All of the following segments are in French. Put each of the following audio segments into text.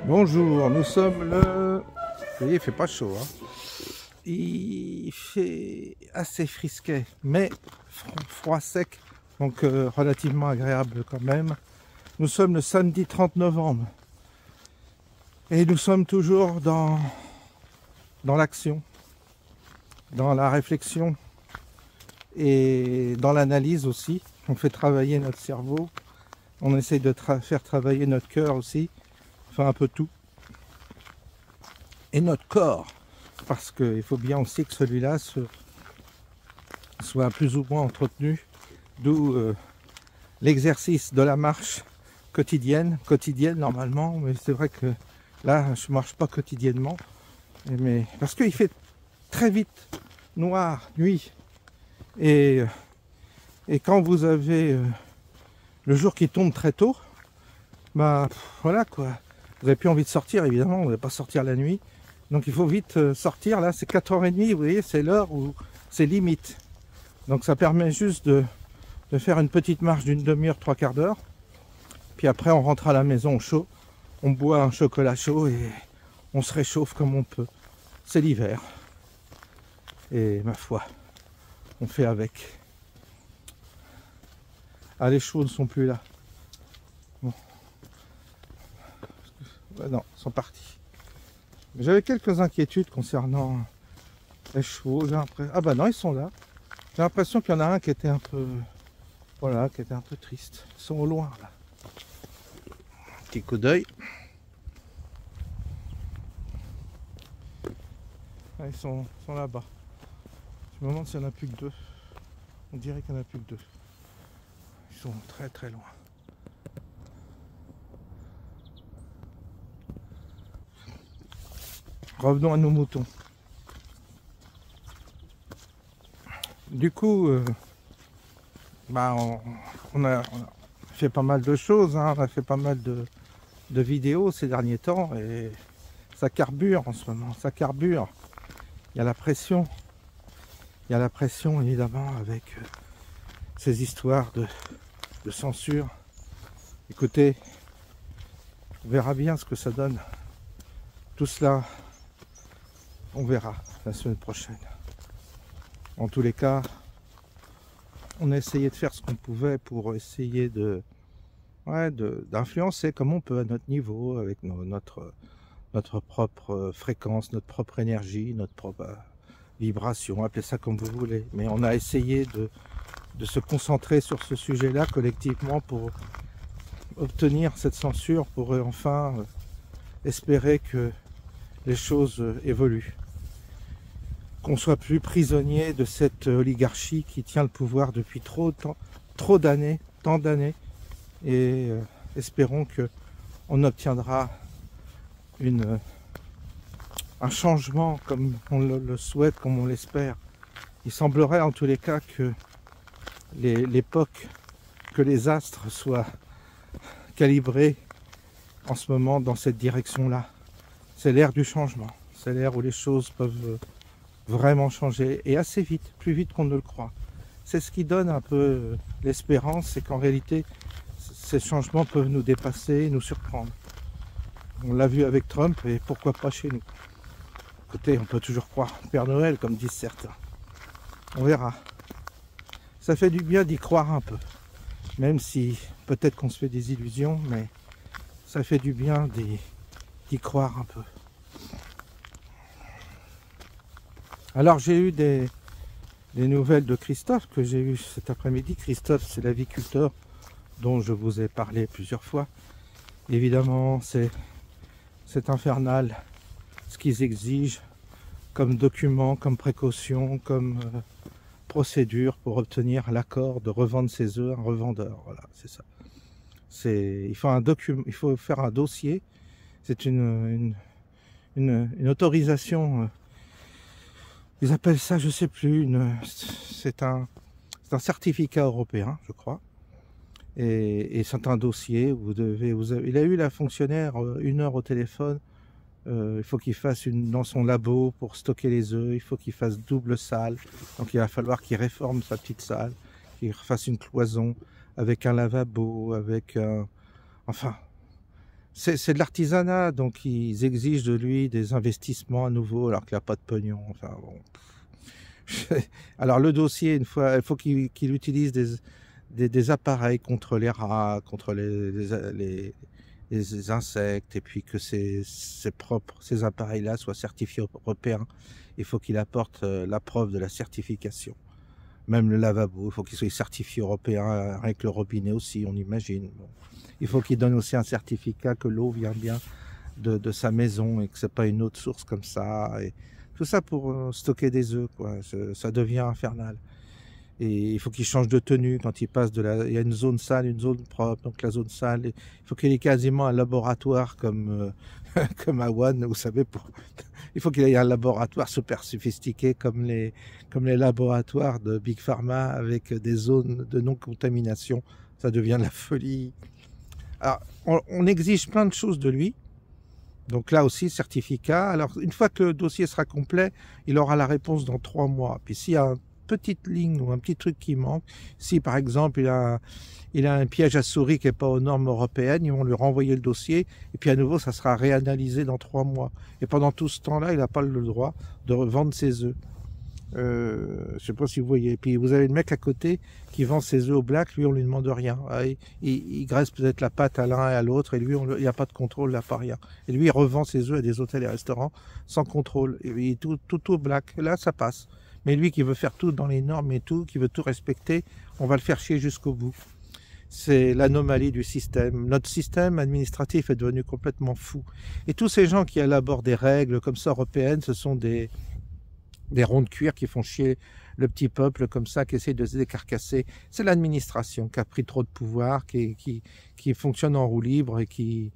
Bonjour, nous sommes le... Vous voyez, il fait pas chaud, hein. Il fait assez frisquet, mais froid sec, donc relativement agréable quand même. Nous sommes le samedi 30 novembre et nous sommes toujours dans l'action, dans la réflexion et dans l'analyse aussi. On fait travailler notre cerveau, on essaye de faire travailler notre cœur aussi, enfin un peu tout. Et notre corps, parce qu'il faut bien aussi que celui-là soit plus ou moins entretenu, d'où l'exercice de la marche quotidienne normalement, mais c'est vrai que là je ne marche pas quotidiennement, mais parce qu'il fait très vite noir, nuit, et quand vous avez le jour qui tombe très tôt, bah voilà quoi, vous n'avez plus envie de sortir évidemment, vous n'allez pas sortir la nuit. Donc il faut vite sortir, là c'est 4h30, vous voyez, c'est l'heure où c'est limite. Donc ça permet juste de faire une petite marche d'une demi-heure, 3/4 d'heure. Puis après on rentre à la maison au chaud, on boit un chocolat chaud et on se réchauffe comme on peut. C'est l'hiver. Et ma foi, on fait avec. Ah, les chevaux ne sont plus là. Bon. Non, ils sont partis. J'avais quelques inquiétudes concernant les chevaux. Ah bah non, ils sont là. J'ai l'impression qu'il y en a un qui était un peu... Voilà, qui était un peu triste. Ils sont au loin là. Petit coup d'œil. Ah, ils sont là-bas. Je me demande s'il n'y en a plus que 2. On dirait qu'il n'y en a plus que 2. Ils sont très très loin. Revenons à nos moutons. Du coup, on a fait pas mal de choses, hein. On a fait pas mal de vidéos ces derniers temps et ça carbure en ce moment, ça carbure. Il y a la pression évidemment avec ces histoires de censure. Écoutez, on verra bien ce que ça donne. Tout cela, on verra la semaine prochaine. En tous les cas, on a essayé de faire ce qu'on pouvait pour essayer d'influencer comme on peut à notre niveau, avec notre propre fréquence, notre propre énergie, notre propre vibration, appelez ça comme vous voulez. Mais on a essayé de se concentrer sur ce sujet-là collectivement pour obtenir cette censure, pour enfin espérer que les choses évoluent. Qu'on soit plus prisonnier de cette oligarchie qui tient le pouvoir depuis tant d'années, et espérons que on obtiendra un changement comme on le souhaite, comme on l'espère. Il semblerait en tous les cas que l'époque, que les astres soient calibrés en ce moment dans cette direction-là. C'est l'ère du changement. C'est l'ère où les choses peuvent vraiment changer, et assez vite, plus vite qu'on ne le croit. C'est ce qui donne un peu l'espérance, c'est qu'en réalité, ces changements peuvent nous dépasser, nous surprendre. On l'a vu avec Trump, et pourquoi pas chez nous. Écoutez, on peut toujours croire Père Noël, comme disent certains. On verra. Ça fait du bien d'y croire un peu. Même si peut-être qu'on se fait des illusions, mais ça fait du bien d'y croire un peu. Alors j'ai eu des nouvelles de Christophe, que j'ai eu cet après-midi. Christophe, c'est l'aviculteur dont je vous ai parlé plusieurs fois. Évidemment, c'est infernal ce qu'ils exigent comme document, comme précaution, comme procédure pour obtenir l'accord de revendre ses œufs à un revendeur. Voilà, c'est ça. Il faut faire un dossier. C'est une autorisation. Ils appellent ça, je sais plus. C'est un certificat européen, je crois. Et c'est un dossier. Il a eu la fonctionnaire 1 heure au téléphone. Il faut qu'il fasse dans son labo pour stocker les œufs, il faut qu'il fasse double salle, donc il va falloir qu'il réforme sa petite salle, qu'il fasse une cloison avec un lavabo, avec enfin, c'est de l'artisanat, donc ils exigent de lui des investissements à nouveau alors qu'il n'a pas de pognon. Enfin bon. Alors le dossier, une fois, il faut qu'il utilise des appareils contre les rats, contre les insectes, et puis que ces appareils-là soient certifiés européens. Il faut qu'il apporte la preuve de la certification. Même le lavabo, il faut qu'il soit certifié européen, avec le robinet aussi, on imagine. Bon. Il faut qu'il donne aussi un certificat que l'eau vient bien de sa maison et que c'est pas une autre source comme ça. Et tout ça pour stocker des œufs, quoi. Ça devient infernal. Et il faut qu'il change de tenue quand il passe il y a une zone sale, une zone propre. Donc la zone sale, il faut qu'il ait quasiment un laboratoire comme à One, vous savez. Il faut qu'il ait un laboratoire super sophistiqué comme les laboratoires de Big Pharma, avec des zones de non-contamination. Ça devient de la folie. Alors, on exige plein de choses de lui. Donc là aussi, certificat. Alors une fois que le dossier sera complet, il aura la réponse dans 3 mois. Puis s'il y a petite ligne ou un petit truc qui manque, si par exemple il a un piège à souris qui n'est pas aux normes européennes, ils vont lui renvoyer le dossier, et puis à nouveau ça sera réanalysé dans 3 mois. Et pendant tout ce temps-là, il n'a pas le droit de revendre ses œufs. Je sais pas si vous voyez. Et puis vous avez le mec à côté qui vend ses œufs au black, lui on lui demande rien. Il graisse peut-être la pâte à l'un et à l'autre, et lui il n'y a pas de contrôle, il n'a pas rien. Et lui il revend ses œufs à des hôtels et restaurants sans contrôle. Et tout au black. Là ça passe. Mais lui qui veut faire tout dans les normes et tout, qui veut tout respecter, on va le faire chier jusqu'au bout. C'est l'anomalie du système. Notre système administratif est devenu complètement fou. Et tous ces gens qui élaborent des règles comme ça européennes, ce sont des ronds de cuir qui font chier le petit peuple comme ça, qui essaie de se décarcasser. C'est l'administration qui a pris trop de pouvoir, qui fonctionne en roue libre et qui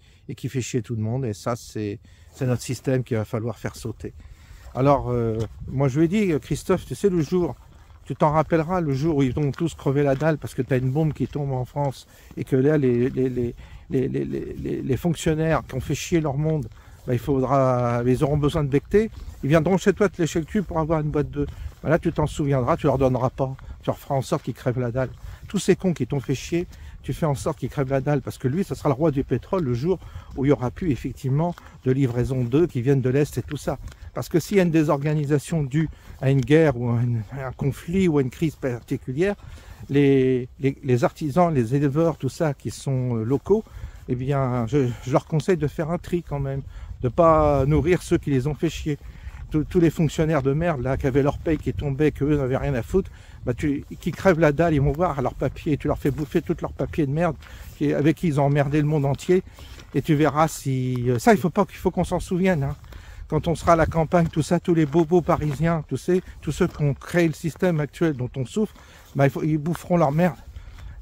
fait chier tout le monde. Et ça, c'est notre système qu'il va falloir faire sauter. Alors, moi je lui ai dit, Christophe, tu sais, le jour, tu t'en rappelleras, le jour où ils ont tous crevé la dalle parce que tu as une bombe qui tombe en France et que là, les fonctionnaires qui ont fait chier leur monde, bah, ils auront besoin de becter, ils viendront chez toi te lécher le cul pour avoir une boîte d'œufs. Bah, là, tu t'en souviendras, tu leur donneras pas, tu leur feras en sorte qu'ils crèvent la dalle. Tous ces cons qui t'ont fait chier, tu fais en sorte qu'il crève la dalle, parce que lui, ça sera le roi du pétrole le jour où il n'y aura plus effectivement de livraison d'œufs qui viennent de l'Est et tout ça. Parce que s'il y a une désorganisation due à une guerre ou à un conflit ou à une crise particulière, les artisans, les éleveurs, tout ça, qui sont locaux, eh bien, je leur conseille de faire un tri quand même, de ne pas nourrir ceux qui les ont fait chier. Tous les fonctionnaires de merde là, qui avaient leur paye qui tombait, qu'eux n'avaient rien à foutre, bah, qui crèvent la dalle, ils vont voir leurs papiers, tu leur fais bouffer tous leurs papiers de merde avec qui ils ont emmerdé le monde entier, et tu verras si... Ça, il faut qu'on s'en souvienne, hein. Quand on sera à la campagne, tout ça, tous les bobos parisiens, tous ceux qui ont créé le système actuel dont on souffre, bah, ils boufferont leur merde.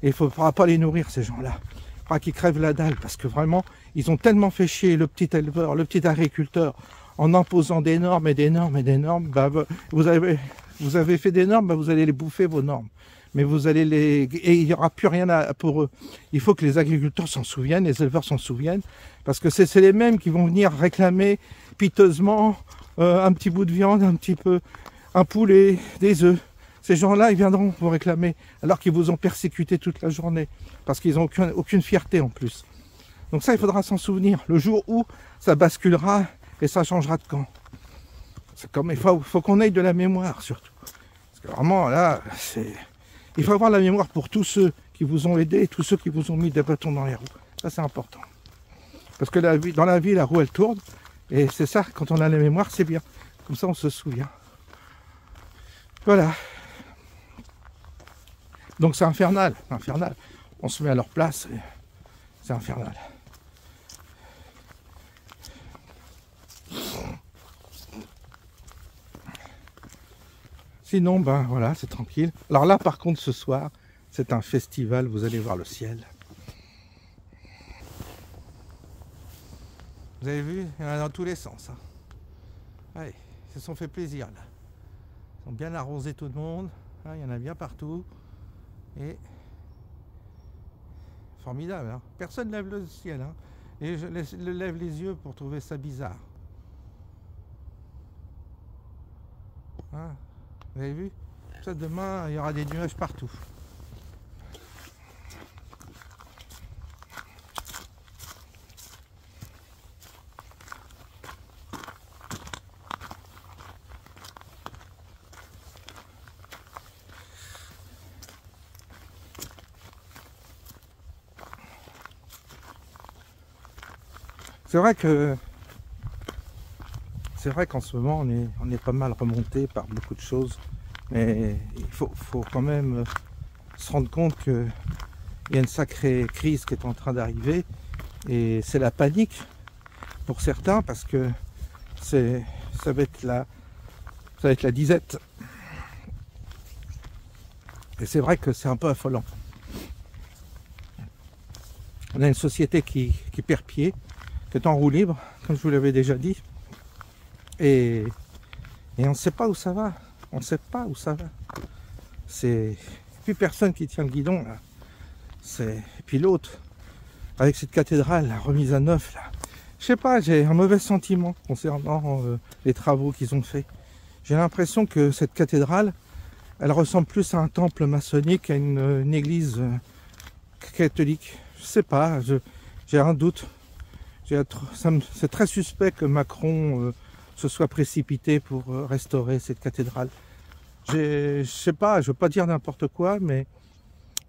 Et il ne faudra pas les nourrir, ces gens-là. Il faudra qu'ils crèvent la dalle, parce que vraiment, ils ont tellement fait chier le petit éleveur, le petit agriculteur, en imposant des normes et des normes et des normes. Bah, vous avez fait des normes, bah, vous allez les bouffer, vos normes. mais vous allez les... Et il n'y aura plus rien pour eux. Il faut que les agriculteurs s'en souviennent, les éleveurs s'en souviennent, parce que c'est les mêmes qui vont venir réclamer piteusement un petit bout de viande, un petit peu, un poulet, des œufs. Ces gens-là, ils viendront vous réclamer, alors qu'ils vous ont persécuté toute la journée, parce qu'ils n'ont aucune fierté en plus. Donc ça, il faudra s'en souvenir, le jour où ça basculera et ça changera de camp. Comme, il faut qu'on ait de la mémoire, surtout. Parce que vraiment, là, il faut avoir la mémoire pour tous ceux qui vous ont aidé, tous ceux qui vous ont mis des bâtons dans les roues. Ça, c'est important. Parce que dans la vie, la roue, elle tourne. Et c'est ça, quand on a la mémoire, c'est bien. Comme ça, on se souvient. Voilà. Donc, c'est infernal. Infernal. On se met à leur place. C'est infernal. Sinon, ben voilà, c'est tranquille. Alors là, par contre, ce soir, c'est un festival. Vous allez voir le ciel. Vous avez vu, il y en a dans tous les sens. Hein. Ouais, ils se sont fait plaisir là. Ils ont bien arrosé tout le monde. Hein, il y en a bien partout. Et formidable. Hein. Personne ne lève le ciel. Hein. Et je lève les yeux pour trouver ça bizarre. Hein. Vous avez vu? Ça, demain, il y aura des nuages partout. C'est vrai qu'en ce moment on est pas mal remonté par beaucoup de choses, mais il faut quand même se rendre compte qu'il y a une sacrée crise qui est en train d'arriver, et c'est la panique pour certains, parce que ça va être la disette. Et c'est vrai que c'est un peu affolant. On a une société qui perd pied, qui est en roue libre, comme je vous l'avais déjà dit, et on ne sait pas où ça va. On ne sait pas où ça va. C'est plus personne qui tient le guidon là. Et puis l'autre, avec cette cathédrale la remise à neuf là. Je sais pas, j'ai un mauvais sentiment concernant les travaux qu'ils ont fait. J'ai l'impression que cette cathédrale, elle ressemble plus à un temple maçonnique qu'à une église catholique. Je sais pas, j'ai un doute. C'est très suspect que Macron se soit précipité pour restaurer cette cathédrale. Je sais pas, je veux pas dire n'importe quoi, mais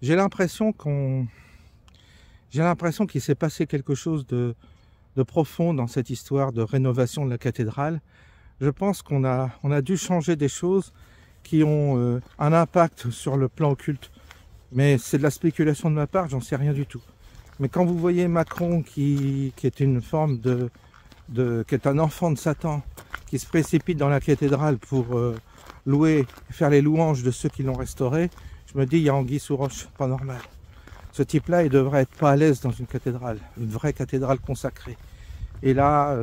j'ai l'impression qu'il s'est passé quelque chose de profond dans cette histoire de rénovation de la cathédrale. Je pense qu'on a dû changer des choses qui ont un impact sur le plan occulte. Mais c'est de la spéculation de ma part, j'en sais rien du tout. Mais quand vous voyez Macron qui est une forme qui est un enfant de Satan, qui se précipite dans la cathédrale pour faire les louanges de ceux qui l'ont restaurée, je me dis, il y a anguille sous roche, pas normal. Ce type-là, il devrait être pas à l'aise dans une cathédrale, une vraie cathédrale consacrée. Et là,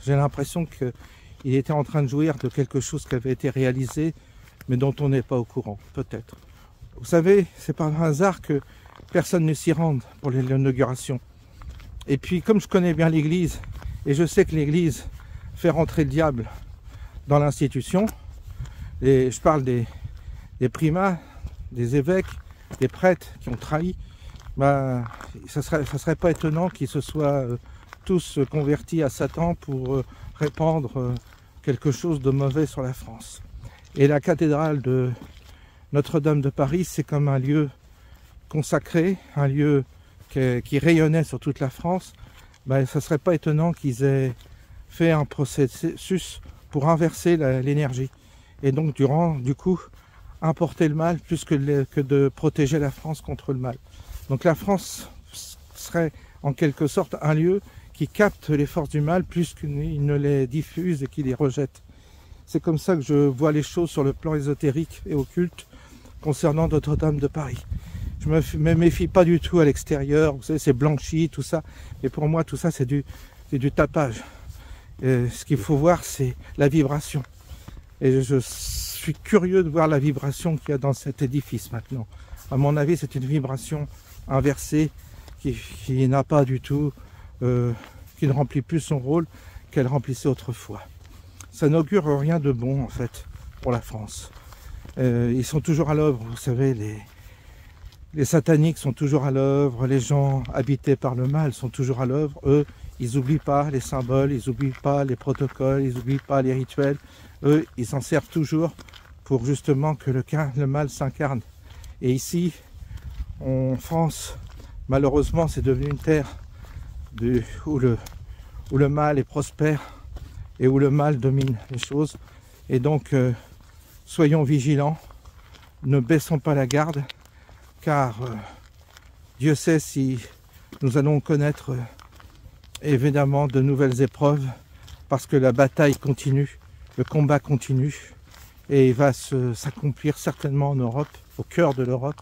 j'ai l'impression qu'il était en train de jouir de quelque chose qui avait été réalisé, mais dont on n'est pas au courant, peut-être. Vous savez, c'est pas un hasard que personne ne s'y rende pour l'inauguration. Et puis, comme je connais bien l'Église, et je sais que l'Église fait rentrer le diable dans l'institution, et je parle des primats, des évêques, des prêtres qui ont trahi, bah, ça serait pas étonnant qu'ils se soient tous convertis à Satan pour répandre quelque chose de mauvais sur la France. Et la cathédrale de Notre-Dame de Paris, c'est comme un lieu consacré, un lieu qui rayonnait sur toute la France. Ben, ça ne serait pas étonnant qu'ils aient fait un processus pour inverser l'énergie. Et donc, du coup, importer le mal plus que de protéger la France contre le mal. Donc la France serait en quelque sorte un lieu qui capte les forces du mal plus qu'il ne les diffuse et qu'il les rejette. C'est comme ça que je vois les choses sur le plan ésotérique et occulte concernant Notre-Dame de Paris. Je me méfie pas du tout à l'extérieur, vous savez, c'est blanchi, tout ça. Mais pour moi, tout ça, c'est du tapage. Ce qu'il faut voir, c'est la vibration. Et je suis curieux de voir la vibration qu'il y a dans cet édifice maintenant. À mon avis, c'est une vibration inversée qui n'a pas du tout, qui ne remplit plus son rôle qu'elle remplissait autrefois. Ça n'augure rien de bon en fait pour la France. Ils sont toujours à l'œuvre, vous savez, les sataniques sont toujours à l'œuvre, les gens habités par le mal sont toujours à l'œuvre. Eux, ils n'oublient pas les symboles, ils n'oublient pas les protocoles, ils n'oublient pas les rituels. Eux, ils s'en servent toujours pour justement que le mal s'incarne. Et ici, en France, malheureusement, c'est devenu une terre où le mal est prospère et où le mal domine les choses. Et donc, soyons vigilants, ne baissons pas la garde, car Dieu sait si nous allons connaître évidemment de nouvelles épreuves, parce que la bataille continue, le combat continue, et il va s'accomplir certainement en Europe, au cœur de l'Europe.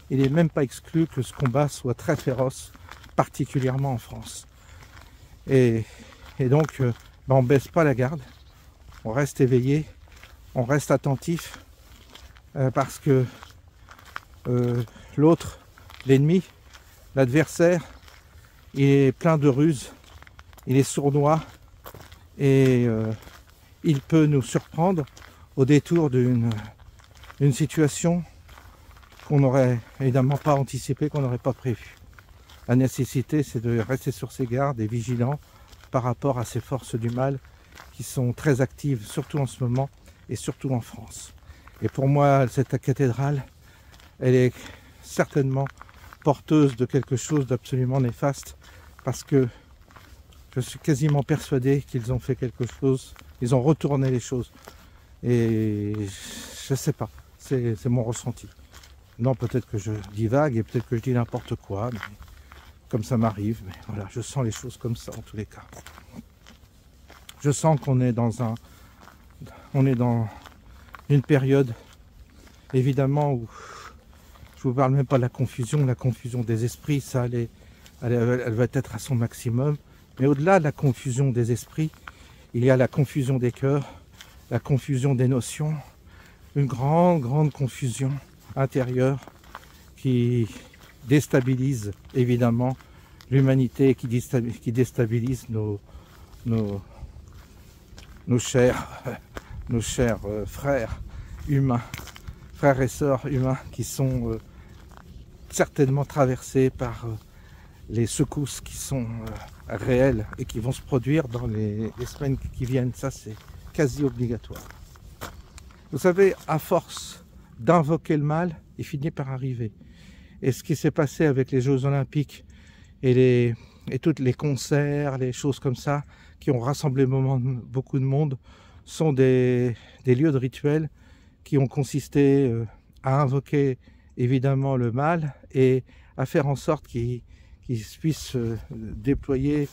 Il n'est même pas exclu que ce combat soit très féroce, particulièrement en France. Et donc, on ne baisse pas la garde, on reste éveillé, on reste attentif, parce que l'autre, l'ennemi, l'adversaire, il est plein de ruses, il est sournois, et il peut nous surprendre au détour d'une situation qu'on n'aurait évidemment pas anticipée, qu'on n'aurait pas prévue. La nécessité, c'est de rester sur ses gardes et vigilant par rapport à ces forces du mal qui sont très actives, surtout en ce moment et surtout en France. Et pour moi, cette cathédrale, elle est certainement porteuse de quelque chose d'absolument néfaste, parce que je suis quasiment persuadé qu'ils ont fait quelque chose, ils ont retourné les choses. Et je ne sais pas, c'est mon ressenti. Non, peut-être que je divague et peut-être que je dis n'importe quoi, mais comme ça m'arrive, mais voilà, je sens les choses comme ça en tous les cas. Je sens qu'on est dans une période, évidemment, où je vous parle même pas de la confusion des esprits, ça elle va être à son maximum. Mais au-delà de la confusion des esprits, il y a la confusion des cœurs, la confusion des notions, une grande confusion intérieure qui déstabilise évidemment l'humanité, qui déstabilise nos chers frères humains, frères et sœurs humains qui sont certainement traversés par les secousses qui sont réelles et qui vont se produire dans les semaines qui viennent. Ça, c'est quasi obligatoire. Vous savez, à force d'invoquer le mal, il finit par arriver. Et ce qui s'est passé avec les Jeux Olympiques et tous les concerts, les choses comme ça, qui ont rassemblé beaucoup de monde, sont des lieux de rituels qui ont consisté à invoquer évidemment le mal et à faire en sorte qu'il puisse se déployer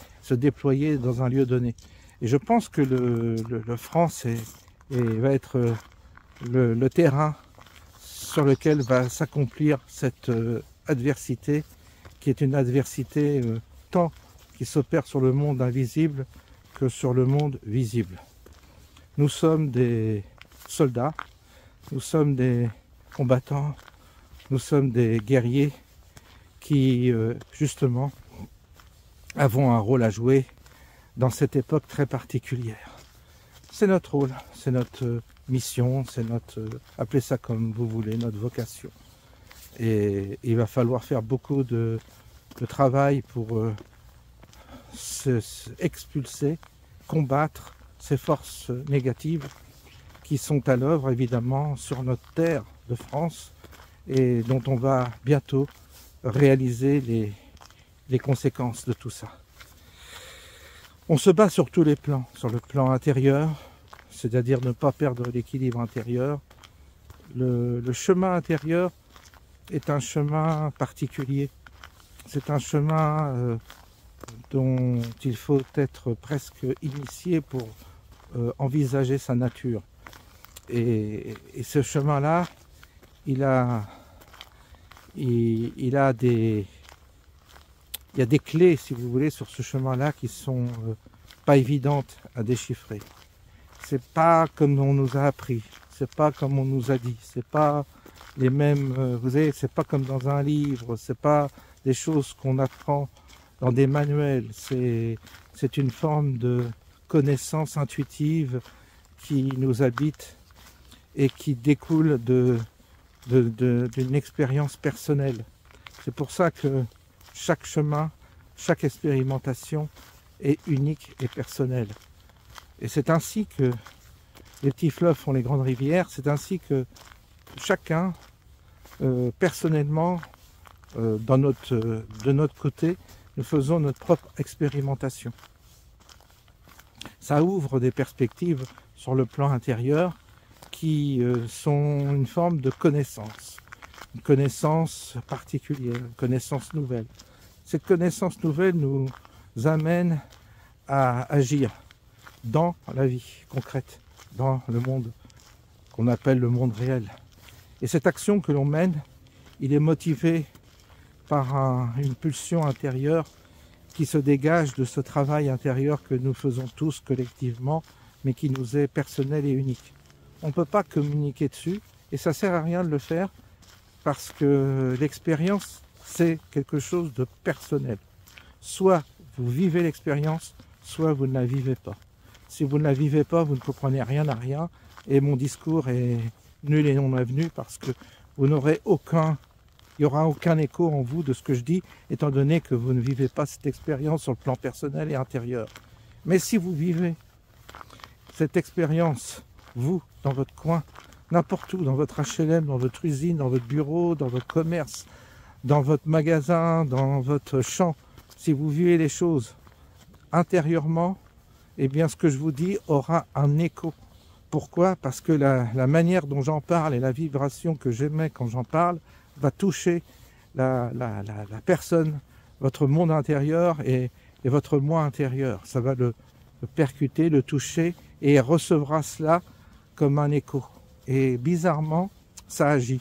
dans un lieu donné. Et je pense que le France va être le terrain sur lequel va s'accomplir cette adversité, qui est une adversité tant qui s'opère sur le monde invisible que sur le monde visible. Nous sommes des soldats, nous sommes des combattants, nous sommes des guerriers qui, justement, avons un rôle à jouer dans cette époque très particulière. C'est notre rôle, c'est notre mission, c'est appelez ça comme vous voulez, notre vocation. Et il va falloir faire beaucoup de travail pour expulser, combattre ces forces négatives qui sont à l'œuvre évidemment sur notre terre de France et dont on va bientôt réaliser les conséquences de tout ça. On se bat sur tous les plans, sur le plan intérieur, c'est-à-dire ne pas perdre l'équilibre intérieur. Le chemin intérieur est un chemin particulier. C'est un chemin dont il faut être presque initié pour envisager sa nature. Et ce chemin-là, il y a des clés, si vous voulez, sur ce chemin-là qui sont pas évidentes à déchiffrer. c'est pas comme on nous a appris, c'est pas comme on nous a dit, c'est pas les mêmes, vous savez, c'est pas comme dans un livre, c'est pas des choses qu'on apprend dans des manuels, c'est une forme de connaissance intuitive qui nous habite et qui découle d'une expérience personnelle. C'est pour ça que chaque chemin, chaque expérimentation est unique et personnelle. Et c'est ainsi que les petits fleuves font les grandes rivières, c'est ainsi que chacun, personnellement, de notre côté, nous faisons notre propre expérimentation. Ça ouvre des perspectives sur le plan intérieur qui sont une forme de connaissance, une connaissance particulière, une connaissance nouvelle. Cette connaissance nouvelle nous amène à agir dans la vie concrète, dans le monde qu'on appelle le monde réel. Et cette action que l'on mène, il est motivé par une pulsion intérieure qui se dégage de ce travail intérieur que nous faisons tous collectivement, mais qui nous est personnel et unique. On ne peut pas communiquer dessus, et ça ne sert à rien de le faire, parce que l'expérience, c'est quelque chose de personnel. Soit vous vivez l'expérience, soit vous ne la vivez pas. Si vous ne la vivez pas, vous ne comprenez rien à rien, et mon discours est nul et non avenu, parce que vous n'aurez il n'y aura aucun écho en vous de ce que je dis, étant donné que vous ne vivez pas cette expérience sur le plan personnel et intérieur. Mais si vous vivez cette expérience, vous, dans votre coin, n'importe où, dans votre HLM, dans votre usine, dans votre bureau, dans votre commerce, dans votre magasin, dans votre champ, si vous vivez les choses intérieurement, eh bien ce que je vous dis aura un écho. Pourquoi? Parce que la manière dont j'en parle et la vibration que j'émets quand j'en parle va toucher la personne, votre monde intérieur et votre moi intérieur. Ça va le percuter, le toucher et il recevra cela comme un écho. Et bizarrement, ça agit.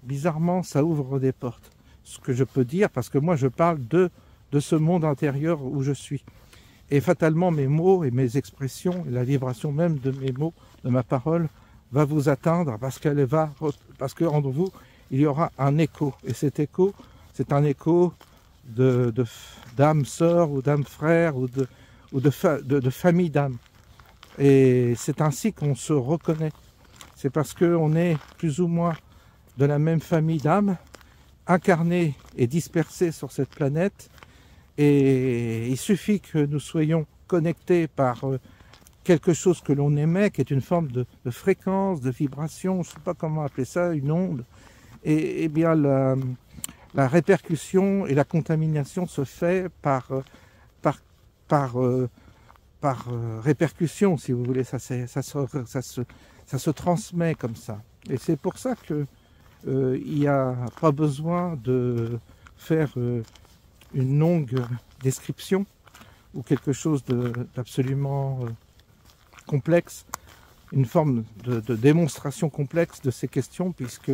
Bizarrement, ça ouvre des portes. Ce que je peux dire, parce que moi je parle de ce monde intérieur où je suis. Et fatalement, mes mots et mes expressions, et la vibration même de mes mots, de ma parole, va vous atteindre parce qu'en vous, il y aura un écho. Et cet écho, c'est un écho d'âme sœur ou d'âme frère ou de famille d'âme. Et c'est ainsi qu'on se reconnaît. C'est parce qu'on est plus ou moins de la même famille d'âme, incarnés et dispersés sur cette planète. Et il suffit que nous soyons connectés par quelque chose que l'on émet, qui est une forme de fréquence, de vibration, je ne sais pas comment appeler ça, une onde. Et bien la répercussion et la contamination se fait par répercussion, si vous voulez, ça se transmet comme ça. Et c'est pour ça que il n'y a pas besoin de faire une longue description ou quelque chose d'absolument complexe, une forme de démonstration complexe de ces questions, puisque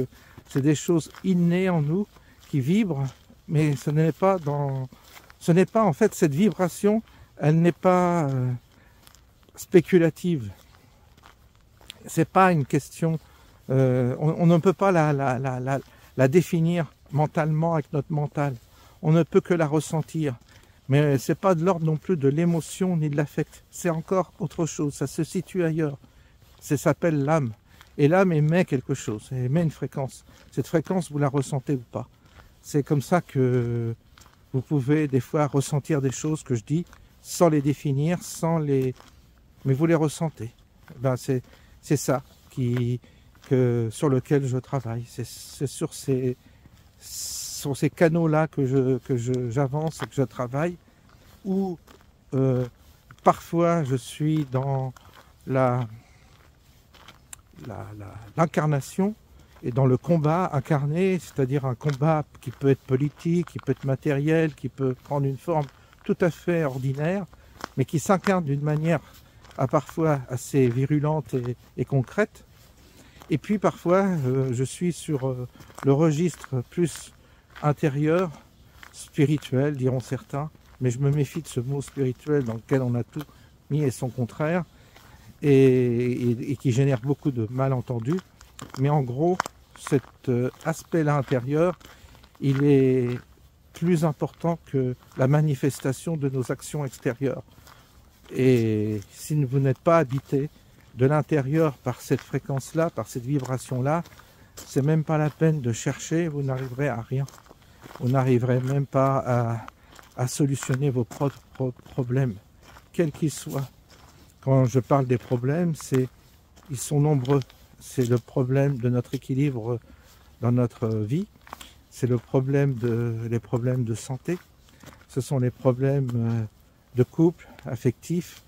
c'est des choses innées en nous qui vibrent, mais ce n'est pas en fait cette vibration, elle n'est pas spéculative. C'est pas une question, on ne peut pas la définir mentalement avec notre mental. On ne peut que la ressentir. Mais c'est pas de l'ordre non plus de l'émotion ni de l'affect. C'est encore autre chose, ça se situe ailleurs. Ça s'appelle l'âme. Et l'âme émet quelque chose, elle émet une fréquence. Cette fréquence, vous la ressentez ou pas. C'est comme ça que vous pouvez des fois ressentir des choses que je dis sans les définir, mais vous les ressentez. Ben c'est ça sur lequel je travaille. C'est sur ces canaux-là que j'avance et que je travaille, où parfois je suis dans l'incarnation et dans le combat incarné, c'est-à-dire un combat qui peut être politique, qui peut être matériel, qui peut prendre une forme tout à fait ordinaire, mais qui s'incarne d'une manière parfois assez virulente et concrète. Et puis parfois je suis sur le registre plus intérieur, spirituel, diront certains, mais je me méfie de ce mot spirituel dans lequel on a tout mis et son contraire. et qui génère beaucoup de malentendus. Mais en gros, cet aspect-là intérieur, il est plus important que la manifestation de nos actions extérieures. Et si vous n'êtes pas habité de l'intérieur par cette fréquence-là, par cette vibration-là, c'est même pas la peine de chercher, vous n'arriverez à rien. Vous n'arriverez même pas à solutionner vos propres problèmes, quels qu'ils soient. Quand je parle des problèmes, ils sont nombreux. C'est le problème de notre équilibre dans notre vie, c'est les problèmes de santé, ce sont les problèmes de couple, affectifs,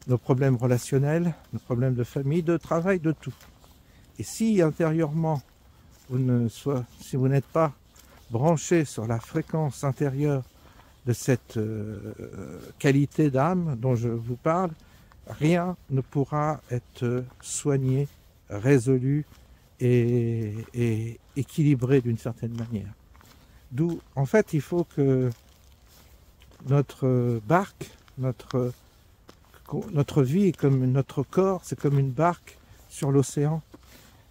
nos problèmes relationnels, nos problèmes de famille, de travail, de tout. Et si intérieurement, si vous n'êtes pas branché sur la fréquence intérieure de cette qualité d'âme dont je vous parle, rien ne pourra être soigné, résolu et équilibré d'une certaine manière. D'où, en fait, il faut que notre barque, notre vie est comme notre corps, c'est comme une barque sur l'océan.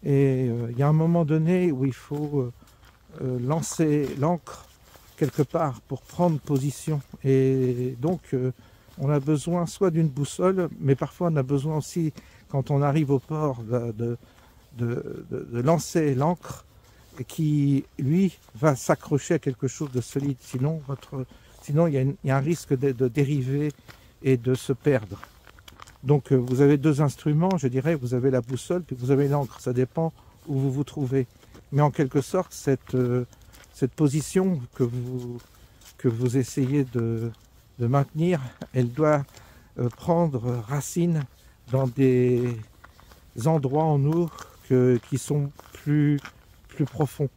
Et il y a un moment donné où il faut lancer l'ancre quelque part pour prendre position. Et donc, on a besoin soit d'une boussole, mais parfois on a besoin aussi, quand on arrive au port, de lancer l'ancre qui, lui, va s'accrocher à quelque chose de solide. Sinon, il y a un risque de dériver et de se perdre. Donc, vous avez deux instruments, je dirais, vous avez la boussole, puis vous avez l'ancre. Ça dépend où vous vous trouvez. Mais en quelque sorte, cette position que vous essayez de maintenir, elle doit prendre racine dans des endroits en nous qui sont plus profonds.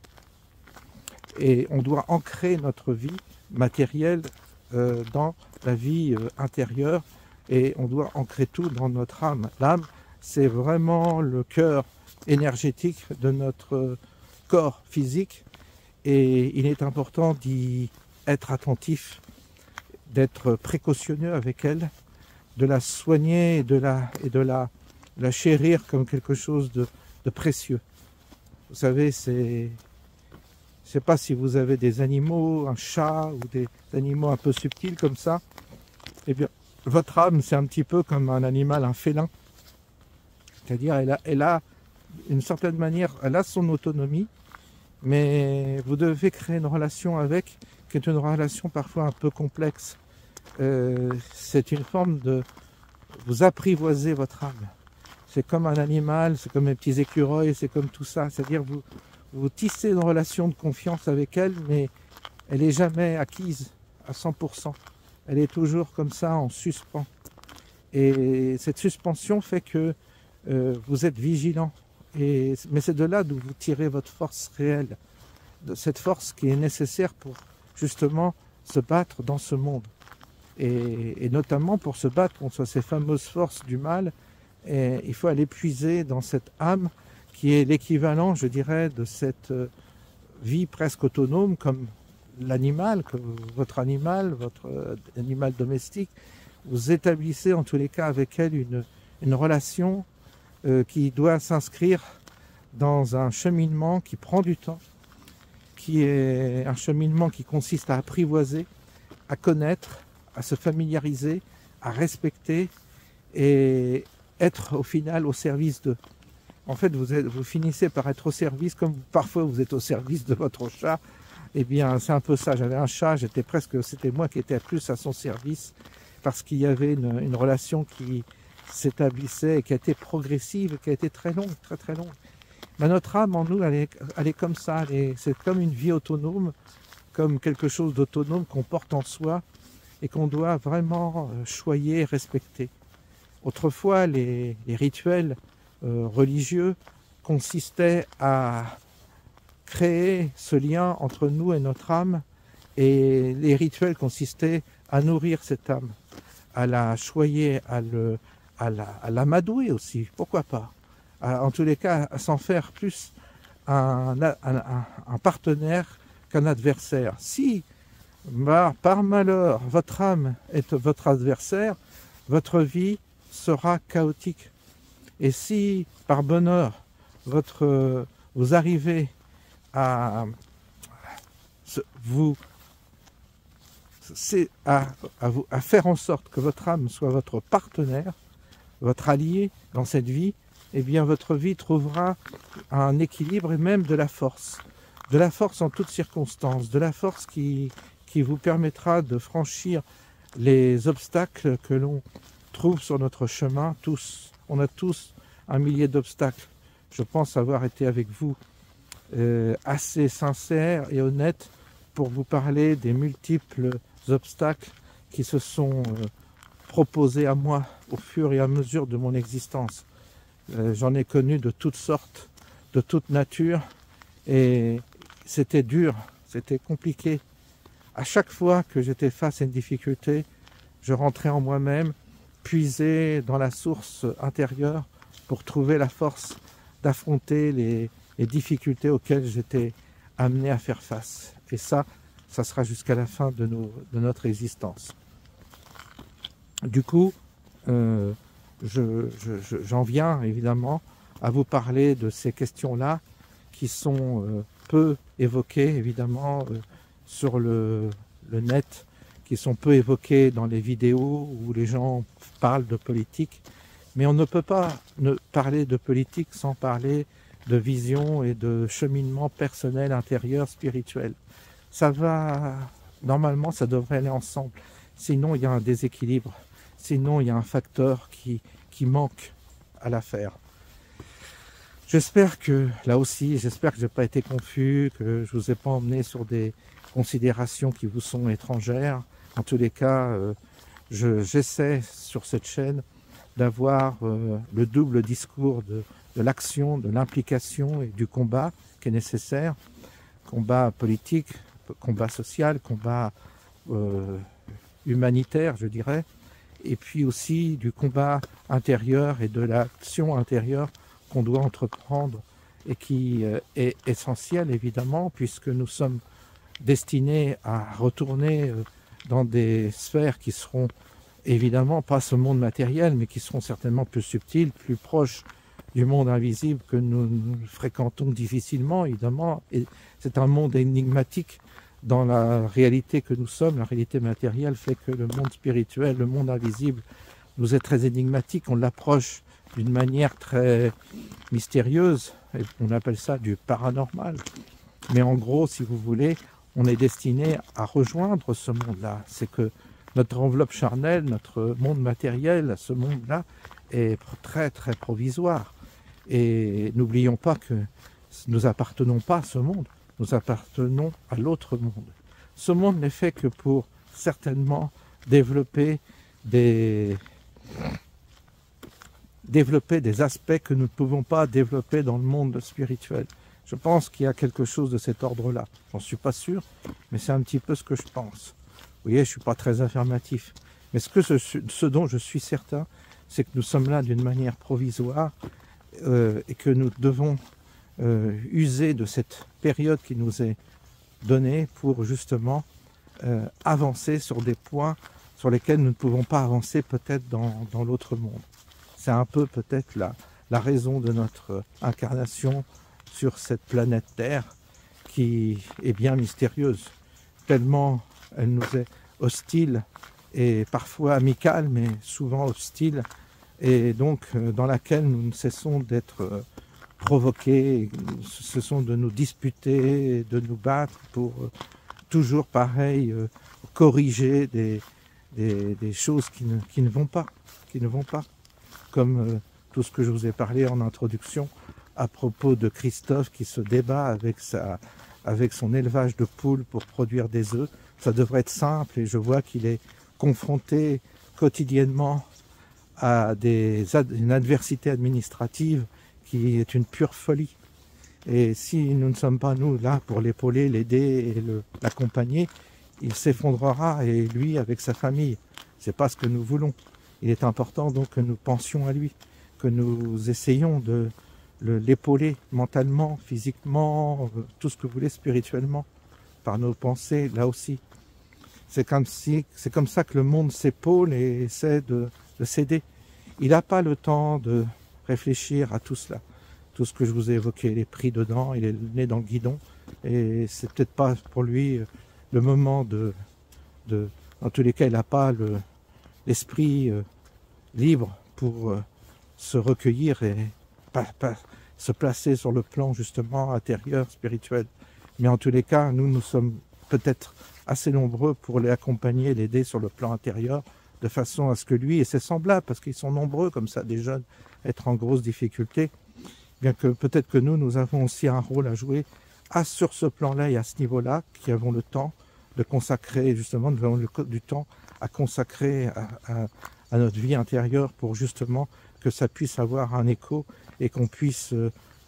Et on doit ancrer notre vie matérielle dans la vie intérieure, et on doit ancrer tout dans notre âme. L'âme, c'est vraiment le cœur énergétique de notre corps physique, et il est important d'y être attentif, d'être précautionneux avec elle, de la soigner et de la chérir comme quelque chose de précieux. Vous savez, je ne sais pas si vous avez des animaux, un chat ou des animaux un peu subtils comme ça. Eh bien, votre âme, c'est un petit peu comme un animal, un félin. C'est-à-dire, elle a d'une certaine manière, elle a son autonomie, mais vous devez créer une relation avec, qui est une relation parfois un peu complexe. C'est une forme de vous apprivoiser votre âme. C'est comme un animal, c'est comme les petits écureuils, c'est comme tout ça. C'est-à-dire vous tissez une relation de confiance avec elle, mais elle n'est jamais acquise à 100%. Elle est toujours comme ça en suspens. Et cette suspension fait que vous êtes vigilant. Mais c'est de là d'où vous tirez votre force réelle, de cette force qui est nécessaire pour justement se battre dans ce monde. Et notamment pour se battre contre ces fameuses forces du mal, il faut aller puiser dans cette âme qui est l'équivalent, je dirais, de cette vie presque autonome comme l'animal, votre animal domestique. Vous établissez en tous les cas avec elle une relation qui doit s'inscrire dans un cheminement qui prend du temps, qui est un cheminement qui consiste à apprivoiser, à connaître, à se familiariser, à respecter et être au final au service d'eux. En fait, vous finissez par être au service, comme parfois vous êtes au service de votre chat. Eh bien, c'est un peu ça. J'avais un chat, c'était moi qui étais plus à son service, parce qu'il y avait une relation qui s'établissait et qui a été progressive, qui a été très longue, très très longue. Mais notre âme en nous, elle est comme ça. C'est comme une vie autonome, comme quelque chose d'autonome qu'on porte en soi et qu'on doit vraiment choyer et respecter. Autrefois, les rituels religieux consistaient à créer ce lien entre nous et notre âme, et les rituels consistaient à nourrir cette âme, à la choyer, à l'amadouer aussi, pourquoi pas, en tous les cas à s'en faire plus un partenaire qu'un adversaire. Si par malheur votre âme est votre adversaire, votre vie sera chaotique, Et si par bonheur vous arrivez à faire en sorte que votre âme soit votre partenaire, votre allié dans cette vie, eh bien votre vie trouvera un équilibre et même de la force en toutes circonstances, de la force qui vous permettra de franchir les obstacles que l'on trouve sur notre chemin. On a tous un millier d'obstacles. Je pense avoir été avec vous assez sincère et honnête pour vous parler des multiples obstacles qui se sont proposés à moi au fur et à mesure de mon existence. J'en ai connu de toutes sortes, de toute nature, et c'était dur, c'était compliqué. À chaque fois que j'étais face à une difficulté, je rentrais en moi-même, puisais dans la source intérieure pour trouver la force d'affronter les difficultés auxquelles j'étais amené à faire face. Et ça sera jusqu'à la fin de notre existence. Du coup, j'en viens évidemment à vous parler de ces questions-là qui sont peu évoquées évidemment sur le net, qui sont peu évoquées dans les vidéos où les gens parlent de politique. Mais on ne peut pas parler de politique sans parler de vision et de cheminement personnel, intérieur, spirituel. Normalement, ça devrait aller ensemble. Sinon, il y a un déséquilibre. Sinon, il y a un facteur qui manque à l'affaire. J'espère que, là aussi, je n'ai pas été confus, que je ne vous ai pas emmené sur des considérations qui vous sont étrangères. En tous les cas, j'essaie sur cette chaîne d'avoir le double discours de l'action, de l'implication et du combat qui est nécessaire. Combat politique, combat social, combat humanitaire, je dirais. Et puis aussi du combat intérieur et de l'action intérieure qu'on doit entreprendre et qui est essentielle évidemment puisque nous sommes destinés à retourner dans des sphères qui seront évidemment pas ce monde matériel mais qui seront certainement plus subtiles, plus proches du monde invisible que nous fréquentons difficilement évidemment. Et c'est un monde énigmatique dans la réalité que nous sommes. La réalité matérielle fait que le monde spirituel, le monde invisible nous est très énigmatique. On l'approche d'une manière très mystérieuse, et on appelle ça du paranormal. Mais en gros, si vous voulez, on est destiné à rejoindre ce monde-là. C'est que notre enveloppe charnelle, notre monde matériel, ce monde-là, est très très provisoire. Et n'oublions pas que nous appartenons pas à ce monde, nous appartenons à l'autre monde. Ce monde n'est fait que pour certainement développer des aspects que nous ne pouvons pas développer dans le monde spirituel. Je pense qu'il y a quelque chose de cet ordre-là. J'en suis pas sûr, mais c'est un petit peu ce que je pense. Vous voyez, je suis pas très affirmatif. Mais ce dont je suis certain, c'est que nous sommes là d'une manière provisoire et que nous devons user de cette période qui nous est donnée pour justement avancer sur des points sur lesquels nous ne pouvons pas avancer peut-être dans l'autre monde. C'est un peu peut-être la raison de notre incarnation sur cette planète Terre qui est bien mystérieuse, tellement elle nous est hostile et parfois amicale, mais souvent hostile, et donc dans laquelle nous ne cessons d'être provoqués, cessons de nous disputer, de nous battre pour toujours pareil corriger des choses qui ne vont pas, comme tout ce que je vous ai parlé en introduction à propos de Christophe qui se débat avec son élevage de poules pour produire des œufs. Ça devrait être simple et je vois qu'il est confronté quotidiennement à une adversité administrative qui est une pure folie. Et si nous ne sommes pas nous là pour l'épauler, l'aider et l'accompagner, il s'effondrera, et lui avec sa famille. C'est pas ce que nous voulons. Il est important donc que nous pensions à lui, que nous essayions de l'épauler mentalement, physiquement, tout ce que vous voulez, spirituellement, par nos pensées, là aussi. C'est comme ça que le monde s'épaule et essaie de s'aider. Il n'a pas le temps de réfléchir à tout cela. Tout ce que je vous ai évoqué, les prix dedans, il est le nez dans le guidon. Et c'est peut-être pas pour lui le moment en tous les cas, il n'a pas l'esprit libre pour se recueillir et pas se placer sur le plan justement intérieur, spirituel. Mais en tous les cas, nous sommes peut-être assez nombreux pour l'accompagner, l'aider sur le plan intérieur, de façon à ce que lui et ses semblables, parce qu'ils sont nombreux comme ça, des jeunes, être en grosse difficulté, bien que peut-être que nous avons aussi un rôle à jouer sur ce plan-là et à ce niveau-là, qui avons le temps de consacrer, justement, nous avons du temps à consacrer à notre vie intérieure pour justement que ça puisse avoir un écho et qu'on puisse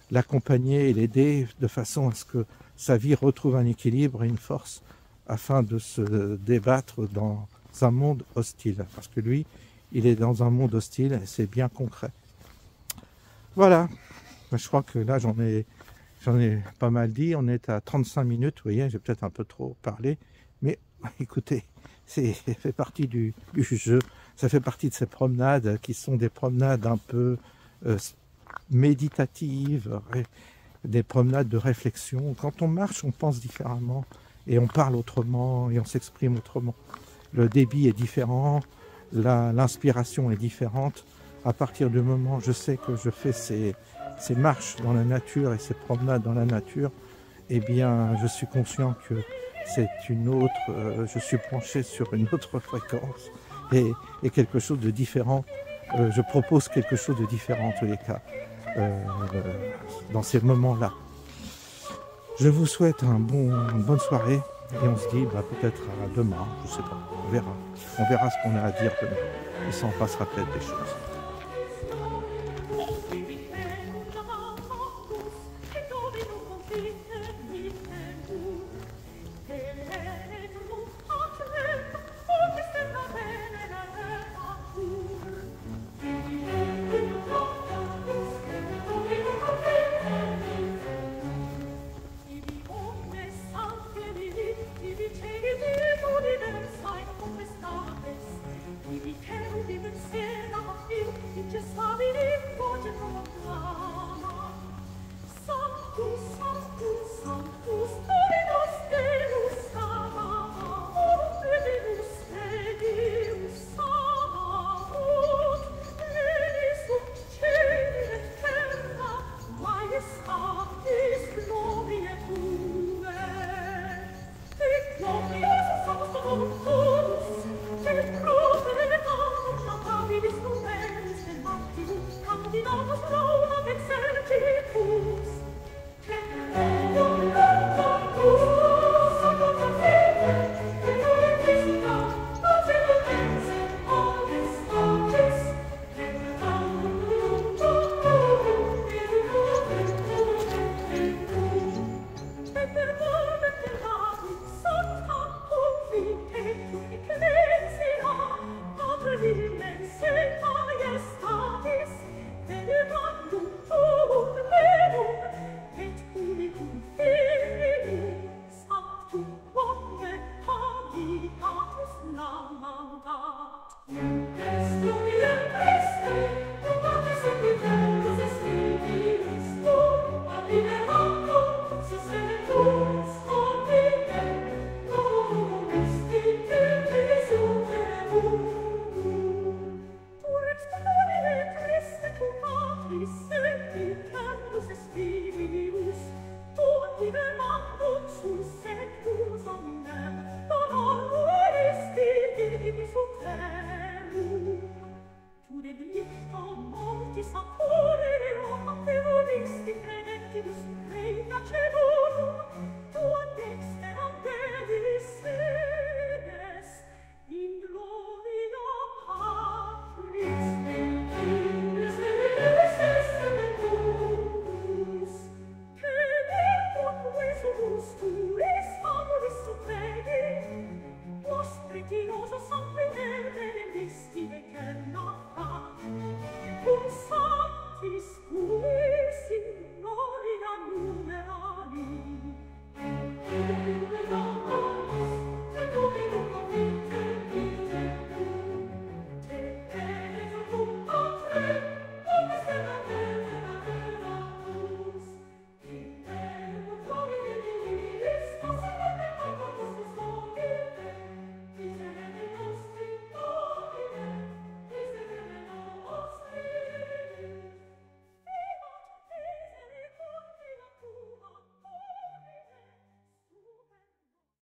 l'accompagner et l'aider de façon à ce que sa vie retrouve un équilibre et une force afin de se débattre dans un monde hostile. Parce que lui, il est dans un monde hostile et c'est bien concret. Voilà, je crois que là j'en ai pas mal dit, on est à 35 minutes, vous voyez, j'ai peut-être un peu trop parlé, mais écoutez, ça fait partie du jeu, ça fait partie de ces promenades qui sont des promenades un peu méditatives, des promenades de réflexion. Quand on marche, on pense différemment, et on parle autrement, et on s'exprime autrement. Le débit est différent, l'inspiration est différente. À partir du moment où je sais que je fais ces marches dans la nature et ces promenades dans la nature, eh bien, je suis conscient que c'est une autre, je suis branché sur une autre fréquence et quelque chose de différent. Je propose quelque chose de différent en tous les cas, dans ces moments-là. Je vous souhaite une bonne soirée et on se dit peut-être à demain, je sais pas, on verra. On verra ce qu'on a à dire demain et ça en passera peut-être des choses.